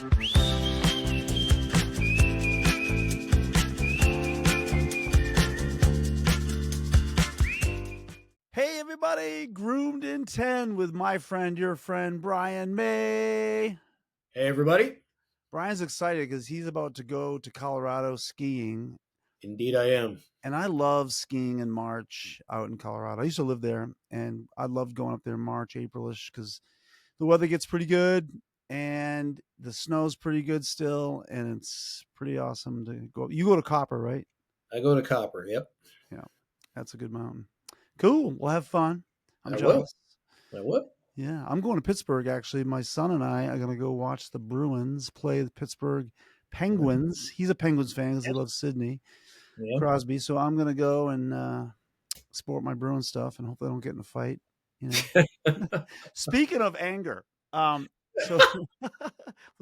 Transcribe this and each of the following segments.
Hey everybody, Groomed in 10 with my friend, your friend, Brian May. Hey, everybody. Brian's excited because he's about to go to Colorado skiing. Indeed, I am. And I love skiing in March out in Colorado. I used to live there, and I loved going up there in March, April-ish, because the weather gets pretty good and the snow's pretty good still, and it's pretty awesome to go. You go to Copper, right? I go to Copper. Yep. Yeah, that's a good mountain. Cool. We'll have fun. I'm I will. jealous. I will. Yeah, I'm going to Pittsburgh actually. My son and I are going to go watch the Bruins play the Pittsburgh Penguins. He's a Penguins fan because he Yes. loves Sidney Yeah. Crosby. So I'm going to go and sport my Bruins stuff and hopefully I don't get in a fight. You know. Speaking of anger, so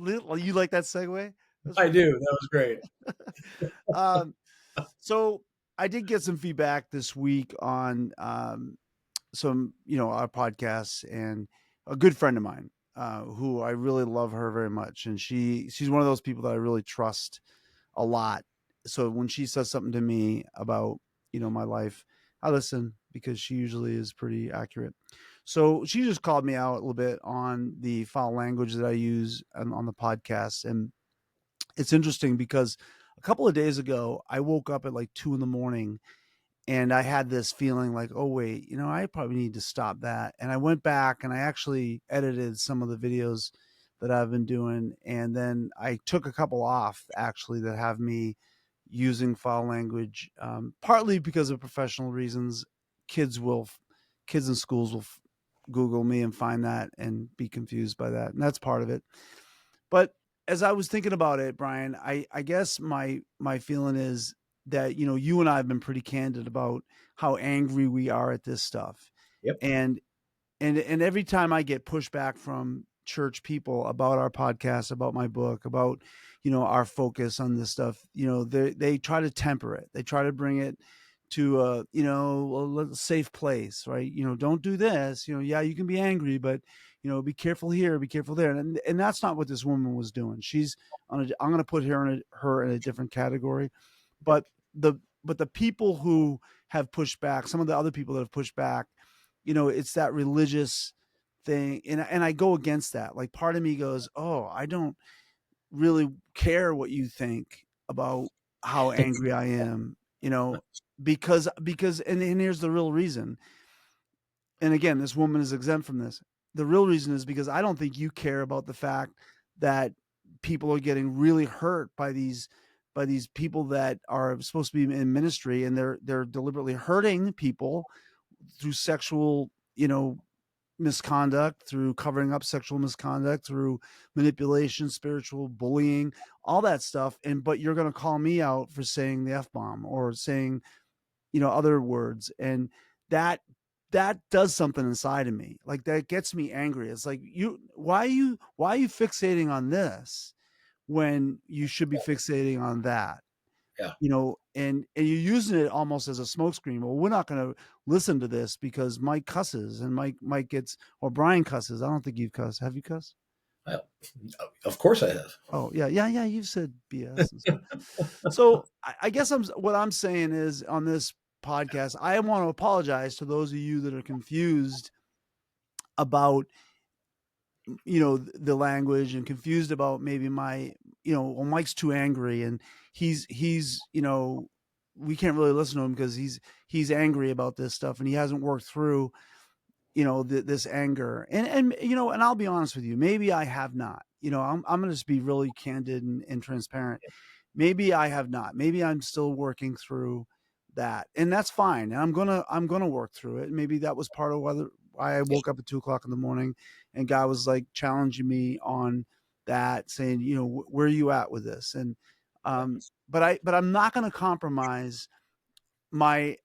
you like that segue? I do. That was great. Um, so I did get some feedback this week on some, our podcasts, and a good friend of mine, who I really love her very much. And she's one of those people that I really trust a lot. So when she says something to me about, my life, I listen because she usually is pretty accurate. So she just called me out a little bit on the foul language that I use on the podcast. And it's interesting because a couple of days ago, I woke up at like 2 a.m. and I had this feeling like, oh, wait, I probably need to stop that. And I went back and I actually edited some of the videos that I've been doing. And then I took a couple off actually that have me using foul language, partly because of professional reasons. Kids in schools will Google me and find that and be confused by that. And that's part of it. But as I was thinking about it, Brian, I guess my feeling is that, you and I have been pretty candid about how angry we are at this stuff. Yep. And every time I get pushback from church people about our podcast, about my book, about, our focus on this stuff, they try to temper it. They try to bring it to a safe place, right? Don't do this, yeah, you can be angry, but be careful here, be careful there. And that's not what this woman was doing. I'm going to put her in a different category. But the people who have pushed back, some of the other people that have pushed back, it's that religious thing. And I go against that. Like part of me goes, oh, I don't really care what you think about how angry I am, because and here's the real reason. And again, this woman is exempt from this. The real reason is because I don't think you care about the fact that people are getting really hurt by these people that are supposed to be in ministry, and they're deliberately hurting people through sexual, misconduct, through covering up sexual misconduct, through manipulation, spiritual bullying, all that stuff. But you're going to call me out for saying the F-bomb or saying, other words. And that does something inside of me. Like that gets me angry. It's like, why are you fixating on this when you should be fixating on that? Yeah. And you're using it almost as a smokescreen. Well, we're not going to listen to this because Mike cusses, and Mike gets, or Brian cusses. I don't think you've cussed. Have you cussed? Of course I have. Oh yeah. You've said BS and stuff. So I guess what I'm saying is, on this podcast, I want to apologize to those of you that are confused about, the language, and confused about maybe my, well, Mike's too angry, and he's we can't really listen to him because he's angry about this stuff, and he hasn't worked through, this anger. And and I'll be honest with you, maybe I have not. I'm going to just be really candid and transparent. Maybe I have not. Maybe I'm still working through that, and that's fine. And I'm gonna work through it. Maybe that was part of why I woke up at 2 o'clock in the morning, and God was like challenging me on that, saying, where are you at with this? And but I'm not going to compromise my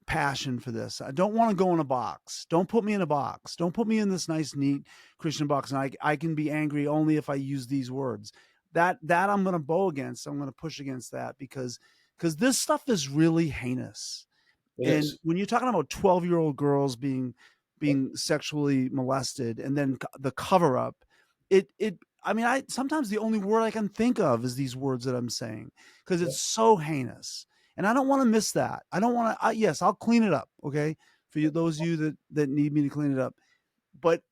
passion for this. I don't want to go in a box. Don't put me in a box. Don't put me in this nice, neat Christian box. And I can be angry only if I use these words. That I'm going to bow against. I'm going to push against that because this stuff is really heinous. It And is. when you're talking about 12-year-old girls being sexually molested, and then the cover up, I mean, I sometimes the only word I can think of is these words that I'm saying because Yeah, it's so heinous, and I don't want to miss that. I don't want to. Yes, I'll clean it up. Okay, for you, those of you that need me to clean it up, but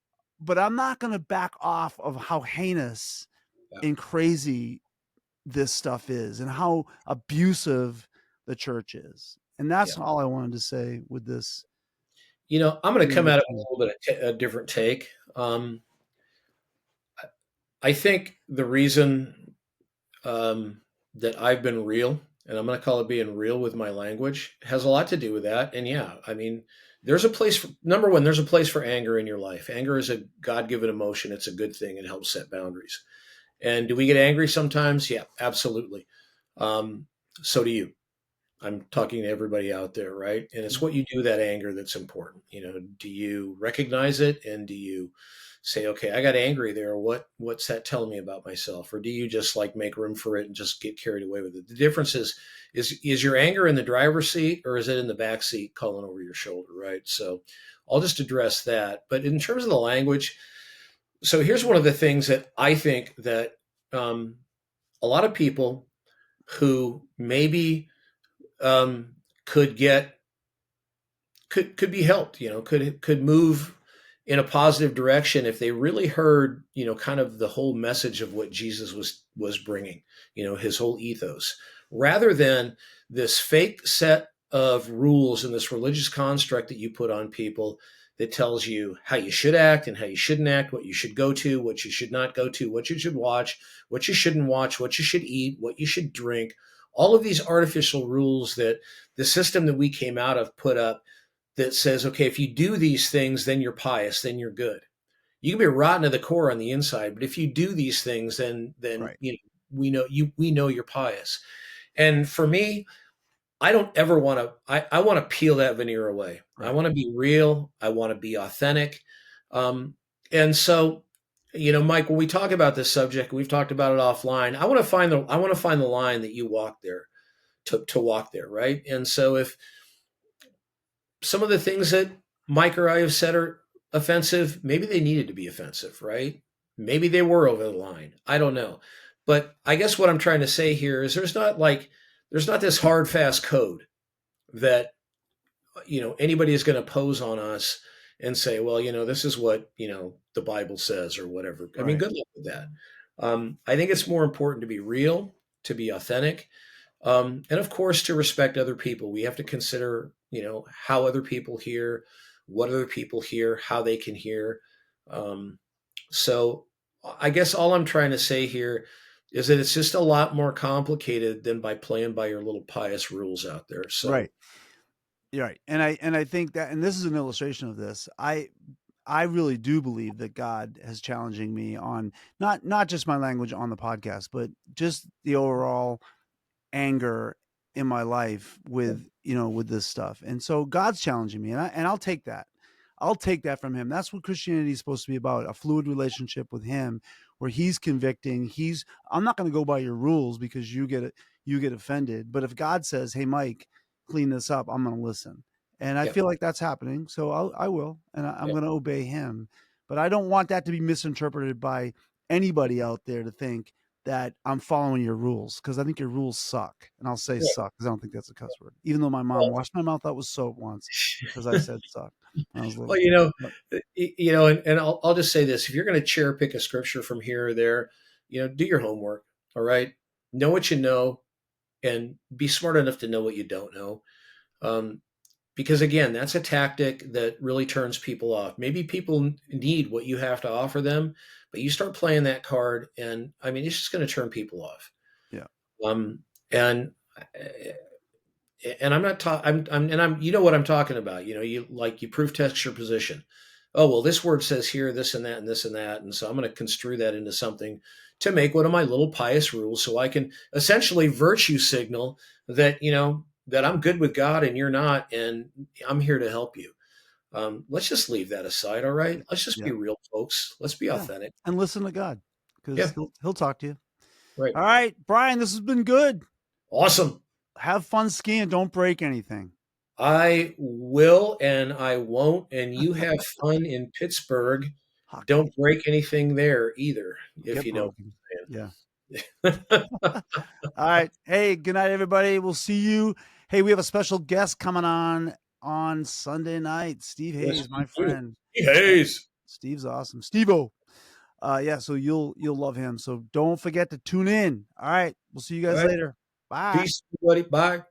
I'm not going to back off of how heinous yeah, and crazy this stuff is, and how abusive the church is, and yeah. that's all I wanted to say with this. I'm going to come With at it with Jesus. a little bit of a different take. I think the reason um, that I've been real, and I'm going to call it being real with my language, has a lot to do with that. And yeah, I mean, there's a place for, number one, there's a place for anger in your life. Anger is a God given emotion. It's a good thing. It helps set boundaries. And do we get angry sometimes? Yeah, absolutely. Um, so do you. I'm talking to everybody out there, right? And it's what you do with that anger that's important. Do you recognize it and do you say, okay, I got angry there. What's that telling me about myself? Or do you just like make room for it and just get carried away with it? The difference is your anger in the driver's seat or is it in the back seat calling over your shoulder, right? So I'll just address that. But in terms of the language, so here's one of the things that I think that um, a lot of people who maybe um, could get could be helped. Could move in a positive direction if they really heard kind of the whole message of what Jesus was bringing. His whole ethos, rather than this fake set of rules and this religious construct that you put on people that tells you how you should act and how you shouldn't act, what you should go to, what you should not go to, what you should watch, what you shouldn't watch, what you should eat, what you should drink. All of these artificial rules that the system that we came out of put up that says, okay, if you do these things, then you're pious, then you're good. You can be rotten to the core on the inside, but if you do these things, then Right, we know you're pious. And for me, I don't ever want to. I want to peel that veneer away. I right, want to be real. I want to be authentic. Um, and so, Mike, when we talk about this subject, we've talked about it offline. I want to find the line that you walk there to walk there, right? And so if some of the things that Mike or I have said are offensive, maybe they needed to be offensive, right? Maybe they were over the line. I don't know. But I guess what I'm trying to say here is there's not this hard fast code that anybody is going to pose on us and say, well, this is what the Bible says or whatever. I mean, right, good luck with that. I think it's more important to be real, to be authentic, and of course, to respect other people. We have to consider, how other people hear, what other people hear, how they can hear. Um, so I guess all I'm trying to say here is that it's just a lot more complicated than by playing by your little pious rules out there. So right. You're right, and I think that, and this is an illustration of this. I really do believe that God is challenging me on not just my language on the podcast, but just the overall anger in my life with with this stuff. And so God's challenging me, and I'll take that. I'll take that from him. That's what Christianity is supposed to be about, a fluid relationship with him where he's convicting. I'm not going to go by your rules because you get offended. But if God says, "Hey Mike, clean this up," I'm going to listen. And I yeah, feel like that's happening. So I will, and I'm yeah, going to obey him. But I don't want that to be misinterpreted by anybody out there to think that I'm following your rules, because I think your rules suck. And I'll say yeah. suck because I don't think that's a cuss word. Even though my mom Well, washed my mouth out with soap once because I said suck when I was well, little. But and I'll just say this: if you're going to cherry pick a scripture from here or there, do your homework. All right, know what you know, and be smart enough to know what you don't know. Um, because again, that's a tactic that really turns people off. Maybe people need what you have to offer them, but you start playing that card, and I mean, it's just going to turn people off. yeah, Um, and and I'm not talking. I'm you know what I'm talking about. You proof text your position. Oh well, this word says here this and that and this and that, and so I'm going to construe that into something to make one of my little pious rules, so I can essentially virtue signal that that I'm good with God and you're not, and I'm here to help you. Let's just leave that aside. All right, let's just be yeah, real, folks. Let's be yeah. authentic. And listen to God, because Yeah, he'll talk to you. right. All right, Brian, this has been good. Awesome. Have fun skiing. Don't break anything. I will and I won't, and you have fun in Pittsburgh Hockey. Don't break anything there either, if Get you know broken. Yeah. what I'm saying. All right. Hey, good night, everybody. We'll see you. Hey, we have a special guest coming on Sunday night. Steve Yes, Hayes, we my do. friend. Hey, Yeah, Hayes. Steve's awesome. Steve-O. Yeah, so you'll love him. So don't forget to tune in. All right. We'll see you All guys right. later. Bye. Peace, everybody. Bye.